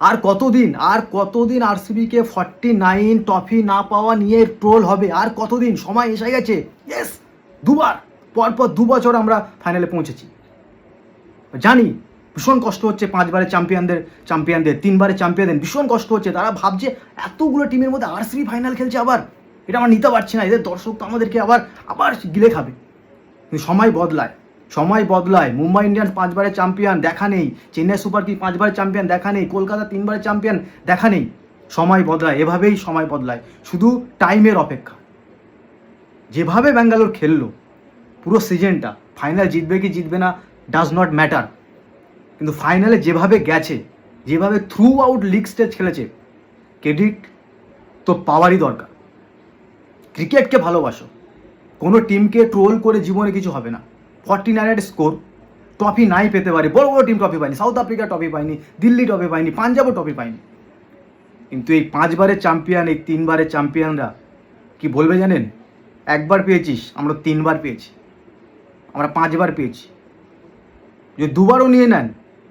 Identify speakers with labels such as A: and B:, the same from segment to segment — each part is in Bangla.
A: আর কতদিন আরসিবিকে 49 ট্রফি না পাওয়া নিয়ে ট্রোল হবে? আর কতদিন? সময় এসে গেছে। ইয়েস, পরপর 2 বছর আমরা ফাইনালে পৌঁছেছি। জানি ভীষণ কষ্ট হচ্ছে 5বারের চ্যাম্পিয়নদের 3বারের চ্যাম্পিয়নদের ভীষণ কষ্ট হচ্ছে। তারা ভাবছে এতগুলো টিমের মধ্যে আরসিবি ফাইনাল খেলছে আবার, এটা আমরা নিতে পারছি না, এদের দর্শক তো আমাদেরকে আবার গিলে খাবে। কিন্তু সময় বদলায়। মুম্বাই ইন্ডিয়ান্স 5বারের চ্যাম্পিয়ন দেখা নেই, চেন্নাই সুপার কিংস 5বারের চ্যাম্পিয়ন দেখা নেই, কলকাতা 3বারের চ্যাম্পিয়ন দেখা নেই। সময় বদলায়, এভাবেই সময় বদলায়, শুধু টাইমের অপেক্ষা। যেভাবে ব্যাঙ্গালোর খেললো পুরো সিজনটা, ফাইনাল জিতবে কি জিতবে না ডাজ নট ম্যাটার, কিন্তু ফাইনালে যেভাবে গেছে, যেভাবে থ্রু আউট লিগ স্টেজ খেলেছে, ক্রেডিট তো পাওয়ারই দরকার। ক্রিকেটকে ভালোবাসো, কোনো টিমকে ট্রোল করে জীবনে কিছু হবে না। 49 স্কোর, ট্রফি নাই পেতে পারে, বড় বড় টিম ট্রফি পায়নি, সাউথ আফ্রিকা ট্রফি পায়নি, দিল্লি ট্রফি পায়নি, পাঞ্জাবও ট্রফি পায়নি, কিন্তু এই 5বারের চ্যাম্পিয়ন, এই 3বারের চ্যাম্পিয়নরা কি বলবে জানেন? একবার পেয়েছিস, আমরা 3বার পেয়েছি, আমরা 5বার পেয়েছি। যদি 2বারও নিয়ে নেন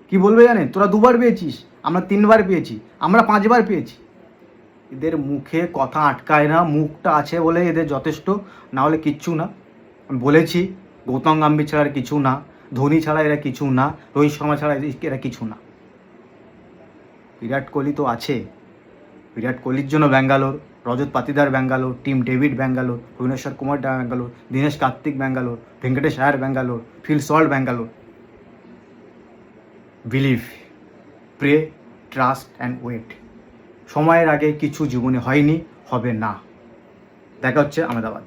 A: কি বলবে জানেন? তোরা 2বার পেয়েছিস, আমরা 3বার পেয়েছি, আমরা 5বার পেয়েছি। এদের মুখে কথা আটকায় না, মুখটা আছে বলে এদের যথেষ্ট, না হলে কিচ্ছু না। আমি বলেছি গৌতম গম্ভীর ছাড়া আর কিছু না, ধোনি ছাড়া এরা কিছু না, রোহিত শর্মা ছাড়া এরা কিছু না। বিরাট কোহলি তো আছে, বিরাট কোহলির জন্য Bangalore, Rajat Patidar Bangalore, Tim David Bangalore, Bhuvneshwar Kumar Bangalore, Dinesh Karthik Bangalore, Venkatesh Iyer Bangalore, Phil Salt Bangalore. Believe, pray, trust and wait. সময়ের আগে কিছু জীবনে হয়নি, হবে না। দেখা হচ্ছে আহমেদাবাদ।